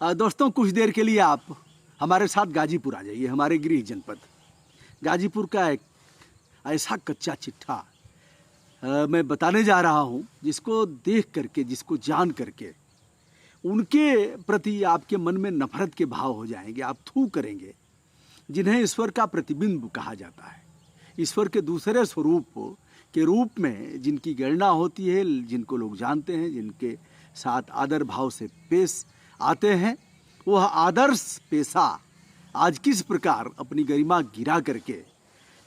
दोस्तों कुछ देर के लिए आप हमारे साथ गाजीपुर आ जाइए, हमारे गृह जनपद गाजीपुर का एक ऐसा कच्चा चिट्ठा मैं बताने जा रहा हूँ, जिसको देख करके, जिसको जान करके उनके प्रति आपके मन में नफरत के भाव हो जाएंगे। आप थू करेंगे। जिन्हें ईश्वर का प्रतिबिंब कहा जाता है, ईश्वर के दूसरे स्वरूप के रूप में जिनकी गणना होती है, जिनको लोग जानते हैं, जिनके साथ आदर भाव से पेश आते हैं, वह आदर्श पेशा आज किस प्रकार अपनी गरिमा गिरा करके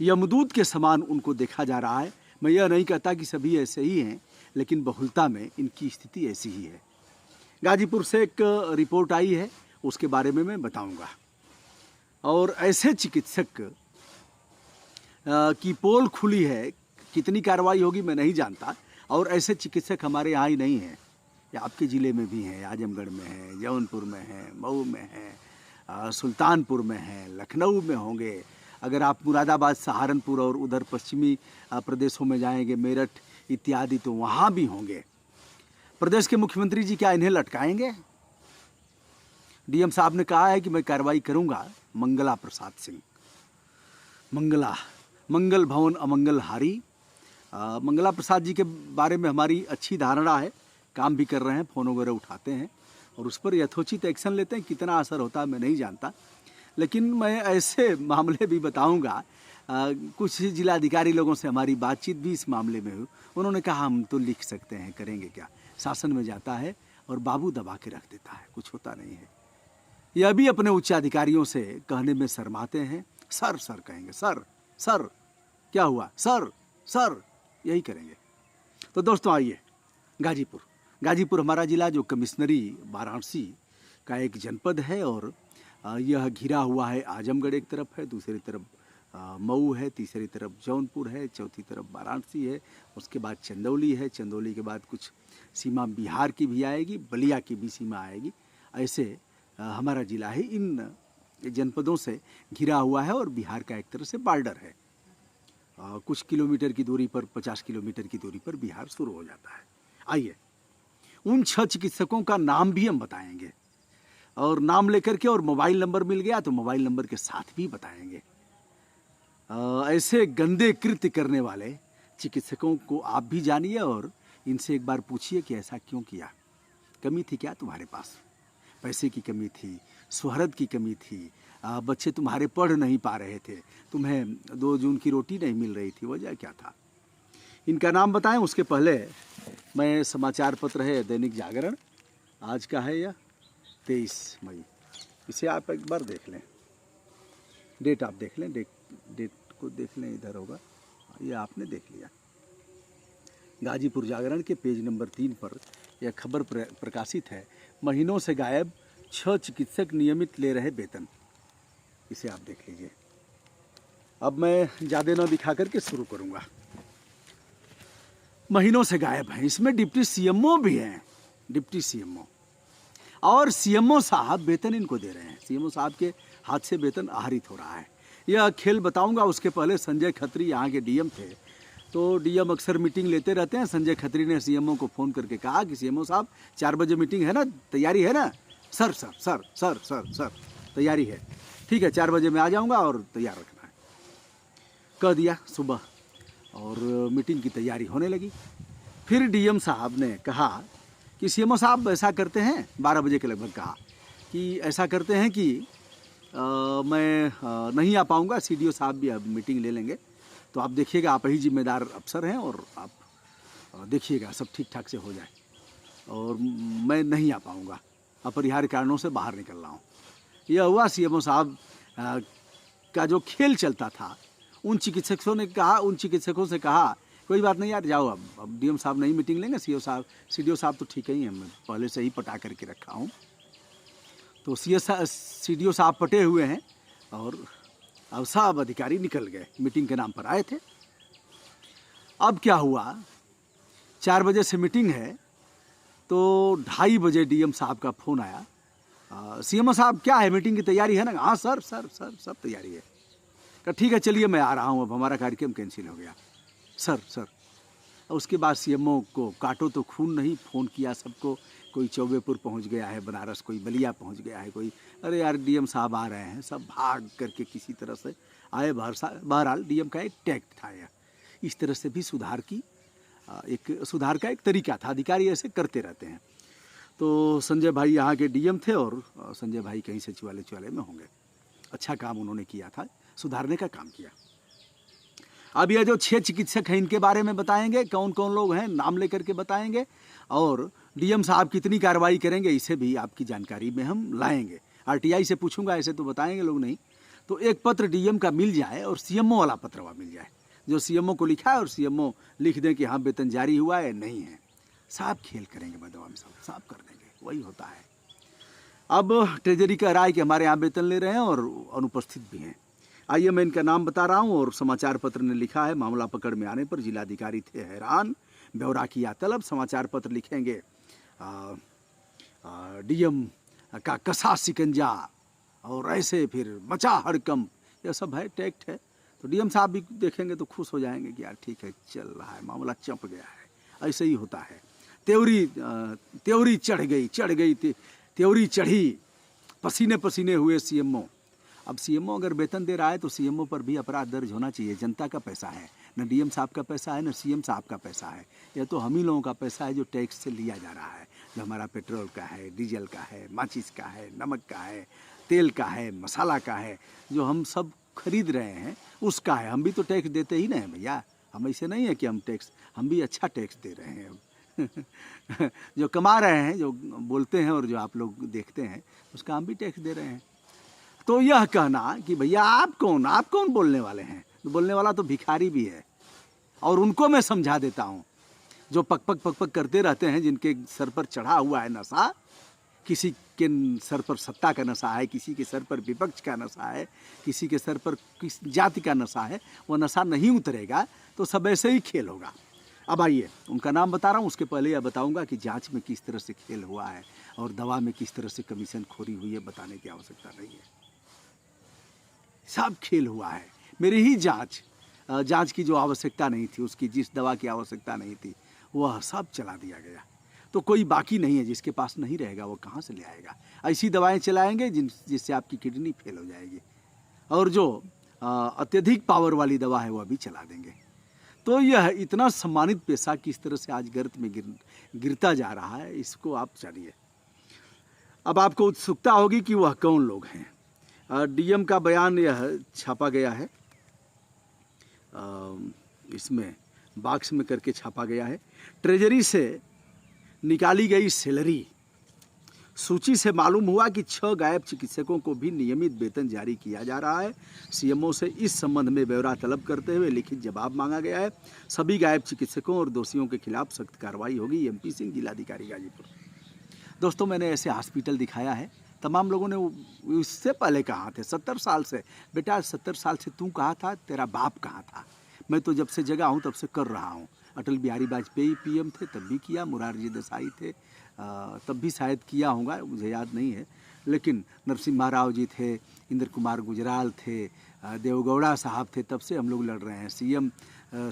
यमदूत के समान उनको देखा जा रहा है। मैं यह नहीं कहता कि सभी ऐसे ही हैं, लेकिन बहुलता में इनकी स्थिति ऐसी ही है। गाजीपुर से एक रिपोर्ट आई है, उसके बारे में मैं बताऊंगा। और ऐसे चिकित्सक की पोल खुली है, कितनी कार्रवाई होगी मैं नहीं जानता। और ऐसे चिकित्सक हमारे यहाँ ही नहीं हैं, ये आपके ज़िले में भी हैं, आजमगढ़ में हैं, जौनपुर में हैं, मऊ में हैं, सुल्तानपुर में हैं, लखनऊ में होंगे। अगर आप मुरादाबाद, सहारनपुर और उधर पश्चिमी प्रदेशों में जाएंगे, मेरठ इत्यादि, तो वहाँ भी होंगे। प्रदेश के मुख्यमंत्री जी क्या इन्हें लटकाएंगे? डीएम साहब ने कहा है कि मैं कार्रवाई करूंगा। मंगला प्रसाद सिंह, मंगल भवन अमंगल हारी। मंगला प्रसाद जी के बारे में हमारी अच्छी धारणा है, काम भी कर रहे हैं, फ़ोन वगैरह उठाते हैं और उस पर यथोचित एक्शन लेते हैं। कितना असर होता है मैं नहीं जानता, लेकिन मैं ऐसे मामले भी बताऊंगा। कुछ जिलाधिकारी लोगों से हमारी बातचीत भी इस मामले में हुई। उन्होंने कहा हम तो लिख सकते हैं, करेंगे क्या। शासन में जाता है और बाबू दबा के रख देता है, कुछ होता नहीं है। यह भी अपने उच्च अधिकारियों से कहने में शर्माते हैं। सर सर कहेंगे, सर सर क्या हुआ, सर सर यही करेंगे। तो दोस्तों आइए, गाजीपुर हमारा ज़िला जो कमिश्नरी वाराणसी का एक जनपद है, और यह घिरा हुआ है। आजमगढ़ एक तरफ है, दूसरी तरफ मऊ है, तीसरी तरफ जौनपुर है, चौथी तरफ वाराणसी है, उसके बाद चंदौली है, चंदौली के बाद कुछ सीमा बिहार की भी आएगी, बलिया की भी सीमा आएगी। ऐसे हमारा ज़िला है इन जनपदों से घिरा हुआ है, और बिहार का एक तरह से बॉर्डर है। कुछ किलोमीटर की दूरी पर, 50 किलोमीटर की दूरी पर बिहार शुरू हो जाता है। आइए, उन 6 चिकित्सकों का नाम भी हम बताएंगे, और नाम लेकर के, और मोबाइल नंबर मिल गया तो मोबाइल नंबर के साथ भी बताएंगे। ऐसे गंदे कृत्य करने वाले चिकित्सकों को आप भी जानिए, और इनसे एक बार पूछिए कि ऐसा क्यों किया। कमी थी क्या तुम्हारे पास? पैसे की कमी थी, शोहरत की कमी थी, बच्चे तुम्हारे पढ़ नहीं पा रहे थे, तुम्हें 2 जून की रोटी नहीं मिल रही थी, वजह क्या था? इनका नाम बताएं। उसके पहले मैं समाचार पत्र है दैनिक जागरण, आज का है यह 23 मई, इसे आप एक बार देख लें। डेट आप देख लें, डेट को देख लें, इधर होगा, ये आपने देख लिया। गाजीपुर जागरण के पेज नंबर 3 पर यह खबर प्रकाशित है। महीनों से गायब 6 चिकित्सक नियमित ले रहे वेतन। इसे आप देख लीजिए। अब मैं ज़्यादा न दिखा करके शुरू करूंगा। महीनों से गायब हैं, इसमें डिप्टी सीएमओ भी हैं, डिप्टी सीएमओ और सीएमओ साहब वेतन इनको दे रहे हैं। सीएमओ साहब के हाथ से वेतन आहरित हो रहा है। यह खेल बताऊंगा। उसके पहले संजय खत्री यहाँ के डीएम थे, तो डीएम अक्सर मीटिंग लेते रहते हैं। संजय खत्री ने सीएमओ को फ़ोन करके कहा कि सीएमओ साहब 4 बजे मीटिंग है ना, तैयारी है ना? Sir sir sir sir sir sir तैयारी है, ठीक है, 4 बजे मैं आ जाऊँगा और तैयार रखना है। कह दिया सुबह, और मीटिंग की तैयारी होने लगी। फिर डीएम साहब ने कहा कि सीएमओ साहब ऐसा करते हैं, 12 बजे के लगभग कहा कि ऐसा करते हैं कि मैं नहीं आ पाऊँगा, सीडीओ साहब भी अब मीटिंग ले लेंगे, तो आप देखिएगा, आप ही जिम्मेदार अफसर हैं, और आप देखिएगा सब ठीक ठाक से हो जाए, और मैं नहीं आ पाऊँगा, अपरिहार्य कारणों से बाहर निकल रहा हूँ। यह हुआ। सीएमओ साहब का जो खेल चलता था, उन चिकित्सकों से कहा कोई बात नहीं यार, जाओ, अब डीएम साहब नहीं मीटिंग लेंगे, सीडीओ साहब तो ठीक ही हैं, मैं पहले से ही पटा करके रखा हूँ। तो सीडीओ साहब पटे हुए हैं, और अब सब अधिकारी निकल गए, मीटिंग के नाम पर आए थे। अब क्या हुआ, 4 बजे से मीटिंग है, तो 2:30 बजे डीएम साहब का फ़ोन आया। सीएमओ साहब क्या है, मीटिंग की तैयारी है ना? हाँ सर सर सर सब तैयारी है। कहा ठीक है, चलिए मैं आ रहा हूँ, अब हमारा कार्यक्रम कैंसिल हो गया। सर उसके बाद सीएमओ को काटो तो खून नहीं, फ़ोन किया सबको, कोई चौबेपुर पहुंच गया है बनारस, कोई बलिया पहुंच गया है, कोई अरे यार डीएम साहब आ रहे हैं, सब भाग करके किसी तरह से आए। बहरहाल डीएम का एक टैक्ट था यह, इस तरह से भी सुधार का एक तरीका था। अधिकारी ऐसे करते रहते हैं। तो संजय भाई यहाँ के डीएम थे और संजय भाई कहीं सचिवालय में होंगे। अच्छा काम उन्होंने किया था, सुधारने का काम किया। अब यह जो 6 चिकित्सक हैं इनके बारे में बताएंगे, कौन कौन लोग हैं नाम लेकर के बताएंगे, और डीएम साहब कितनी कार्रवाई करेंगे इसे भी आपकी जानकारी में हम लाएंगे। आरटीआई से पूछूंगा, ऐसे तो बताएंगे लोग नहीं। तो एक पत्र डीएम का मिल जाए और सीएमओ वाला पत्र वहाँ मिल जाए, जो सीएमओ को लिखा है और सीएमओ लिख दें कि हाँ वेतन जारी हुआ है नहीं है। साहब खेल करेंगे बदवा में, सब साफ कर देंगे, वही होता है। अब ट्रेजरी कह रहा है कि हमारे यहाँ वेतन ले रहे हैं और अनुपस्थित भी हैं। आइए मैं इनका नाम बता रहा हूँ। और समाचार पत्र ने लिखा है, मामला पकड़ में आने पर जिलाधिकारी थे हैरान, ब्यौरा किया तलब। समाचार पत्र लिखेंगे डीएम का कसा शिकंजा और ऐसे फिर मचा हड़कंप, यह सब है, टैक्ट है। तो डीएम साहब भी देखेंगे तो खुश हो जाएंगे कि यार ठीक है, चल रहा है, मामला चंप गया है। ऐसे ही होता है। त्योरी चढ़ गई त्योरी चढ़ी, पसीने पसीने हुए सीएमओ। अब सीएमओ अगर वेतन दे रहा है तो सीएमओ पर भी अपराध दर्ज होना चाहिए। जनता का पैसा है, न डीएम साहब का पैसा है, न सीएम साहब का पैसा है। यह तो हम ही लोगों का पैसा है जो टैक्स से लिया जा रहा है, जो हमारा पेट्रोल का है, डीजल का है, माचिस का है, नमक का है, तेल का है, मसाला का है, जो हम सब खरीद रहे हैं उसका है। हम भी तो टैक्स देते ही ना हैं भैया। हम ऐसे नहीं है कि हम भी अच्छा टैक्स दे रहे हैं। जो कमा रहे हैं, जो बोलते हैं और जो आप लोग देखते हैं, उसका हम भी टैक्स दे रहे हैं। तो यह कहना कि भैया आप कौन बोलने वाले हैं, तो बोलने वाला तो भिखारी भी है। और उनको मैं समझा देता हूँ जो पक पक करते रहते हैं, जिनके सर पर चढ़ा हुआ है नशा, किसी के सर पर सत्ता का नशा है, किसी के सर पर विपक्ष का नशा है, किसी के सर पर किस जाति का नशा है, वो नशा नहीं उतरेगा तो सब ऐसे ही खेल होगा। अब आइए उनका नाम बता रहा हूँ, उसके पहले यह बताऊंगा कि जांच में किस तरह से खेल हुआ है और दवा में किस तरह से कमीशन खोरी हुई है, बताने की आवश्यकता नहीं है। सब खेल हुआ है। मेरी ही जांच की जो आवश्यकता नहीं थी, उसकी जिस दवा की आवश्यकता नहीं थी, वह सब चला दिया गया। तो कोई बाकी नहीं है, जिसके पास नहीं रहेगा वो कहाँ से ले आएगा। ऐसी दवाएं चलाएंगे जिससे आपकी किडनी फेल हो जाएगी, और जो अत्यधिक पावर वाली दवा है वह भी चला देंगे। तो यह इतना सम्मानित पेशा किस तरह से आज गर्त में गिरता जा रहा है, इसको आप जानिए। अब आपको उत्सुकता होगी कि वह कौन लोग हैं। डीएम का बयान यह छापा गया है, इसमें बॉक्स में करके छापा गया है। ट्रेजरी से निकाली गई सैलरी सूची से मालूम हुआ कि 6 गायब चिकित्सकों को भी नियमित वेतन जारी किया जा रहा है। सीएमओ से इस संबंध में ब्यौरा तलब करते हुए लिखित जवाब मांगा गया है। सभी गायब चिकित्सकों और दोषियों के खिलाफ सख्त कार्रवाई होगी। एमपी सिंह, जिलाधिकारी गाजीपुर। दोस्तों, मैंने ऐसे हॉस्पिटल दिखाया है, तमाम लोगों ने उससे पहले कहा थे 70 साल से, बेटा 70 साल से तू कहाँ था, तेरा बाप कहाँ था। मैं तो जब से जगह हूँ तब से कर रहा हूँ। अटल बिहारी वाजपेयी पीएम थे तब भी किया, मुरारजी देसाई थे तब भी शायद किया होगा, मुझे याद नहीं है। लेकिन नरसिम्हा राव जी थे, इंद्र कुमार गुजराल थे, देवगौड़ा साहब थे, तब से हम लोग लड़ रहे हैं।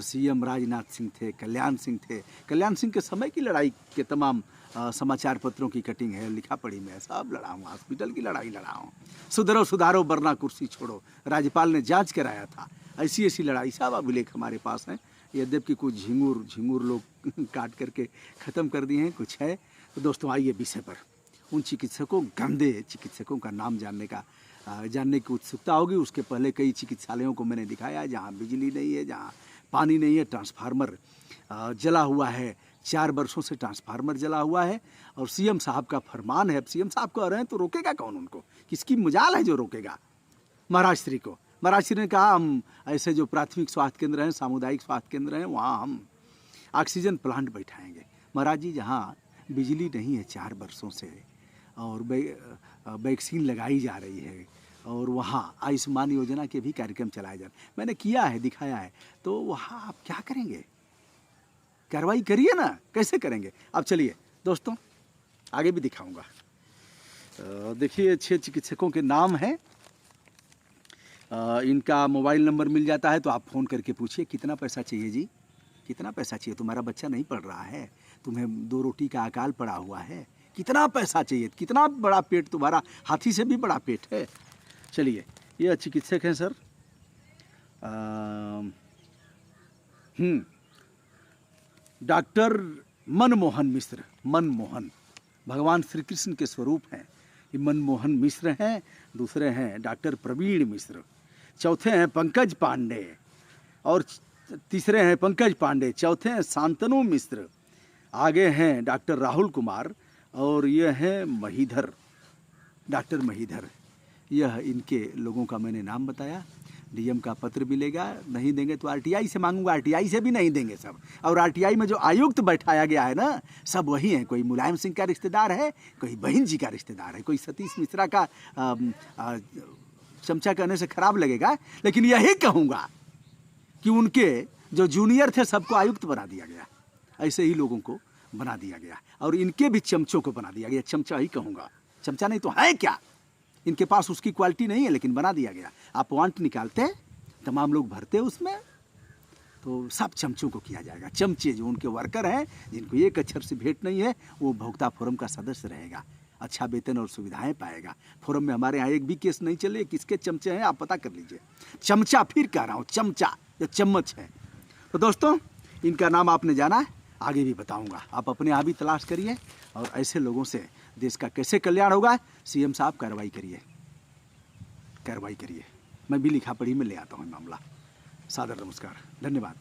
सीएम राजनाथ सिंह थे, कल्याण सिंह थे। कल्याण सिंह के समय की लड़ाई के तमाम समाचार पत्रों की कटिंग है, लिखा पढ़ी में, सब लड़ा हूँ। हॉस्पिटल की लड़ाई लड़ा हूँ। सुधारो वरना कुर्सी छोड़ो, राज्यपाल ने जांच कराया था। ऐसी लड़ाई सब अभिलेख हमारे पास हैं। यद्यपि कुछ झिंगुर लोग काट करके ख़त्म कर दिए हैं, कुछ है। तो दोस्तों आइए विषय पर। उन गंदे चिकित्सकों का नाम जानने की उत्सुकता होगी। उसके पहले कई चिकित्सालयों को मैंने दिखाया है जहाँ बिजली नहीं है, जहाँ पानी नहीं है, ट्रांसफार्मर जला हुआ है, 4 वर्षों से ट्रांसफार्मर जला हुआ है। और सीएम साहब का फरमान है। अब सीएम साहब कह रहे हैं तो रोकेगा कौन उनको? किसकी मजाल है जो रोकेगा? महाराज श्री को। महाराज श्री ने कहा हम ऐसे जो प्राथमिक स्वास्थ्य केंद्र हैं, सामुदायिक स्वास्थ्य केंद्र हैं, वहाँ हम ऑक्सीजन प्लांट बैठाएंगे। महाराज जी, जहाँ बिजली नहीं है 4 वर्षों से और वैक्सीन लगाई जा रही है, और वहाँ आयुष्मान योजना के भी कार्यक्रम चलाए जा रहे हैं, मैंने किया है, दिखाया है, तो वहाँ आप क्या करेंगे? कार्रवाई करिए ना, कैसे करेंगे? अब चलिए दोस्तों आगे भी दिखाऊंगा। देखिए 6 चिकित्सकों के नाम हैं। इनका मोबाइल नंबर मिल जाता है तो आप फ़ोन करके पूछिए कितना पैसा चाहिए जी, कितना पैसा चाहिए? तुम्हारा बच्चा नहीं पढ़ रहा है, तुम्हें 2 रोटी का अकाल पड़ा हुआ है, कितना पैसा चाहिए, कितना बड़ा पेट तुम्हारा, हाथी से भी बड़ा पेट है। चलिए, ये चिकित्सक हैं सर, डॉक्टर मनमोहन मिश्र। मनमोहन भगवान श्री कृष्ण के स्वरूप हैं। ये मनमोहन मिश्र हैं। दूसरे हैं डॉक्टर प्रवीण मिश्र। चौथे हैं पंकज पांडे, और तीसरे हैं पंकज पांडे। चौथे हैं शांतनु मिश्र। आगे हैं डॉक्टर राहुल कुमार, और यह है महीधर, डॉक्टर महीधर। यह इनके लोगों का मैंने नाम बताया। डीएम का पत्र मिलेगा, नहीं देंगे तो आरटीआई से मांगूंगा, आरटीआई से भी नहीं देंगे सब। और आरटीआई में जो आयुक्त बैठाया गया है ना, सब वही हैं। कोई मुलायम सिंह का रिश्तेदार है, कोई बहन जी का रिश्तेदार है, कोई सतीश मिश्रा का चमचा कहने से खराब लगेगा, लेकिन यही कहूँगा कि उनके जो जूनियर थे सबको आयुक्त बना दिया गया, ऐसे ही लोगों को बना दिया गया, और इनके भी चमचों को बना दिया गया। चमचा ही कहूँगा, चमचा नहीं तो है क्या। इनके पास उसकी क्वालिटी नहीं है, लेकिन बना दिया गया। आप वांट निकालते, तमाम लोग भरते उसमें, तो सब चमचों को किया जाएगा। चमचे जो उनके वर्कर हैं, जिनको एक अक्षर से भेंट नहीं है, वो भोक्ता फोरम का सदस्य रहेगा, अच्छा वेतन और सुविधाएं पाएगा। फोरम में हमारे यहाँ एक भी केस नहीं चले। किसके चमचे हैं आप पता कर लीजिए। चमचा, फिर कह रहा हूँ, चमचा जो चम्मच है। तो दोस्तों, इनका नाम आपने जाना है, आगे भी बताऊंगा। आप अपने यहाँ भी तलाश करिए, और ऐसे लोगों से देश का कैसे कल्याण होगा। सीएम साहब कार्रवाई करिए, कार्रवाई करिए। मैं भी लिखा पढ़ी में ले आता हूँ मामला। सादर नमस्कार, धन्यवाद।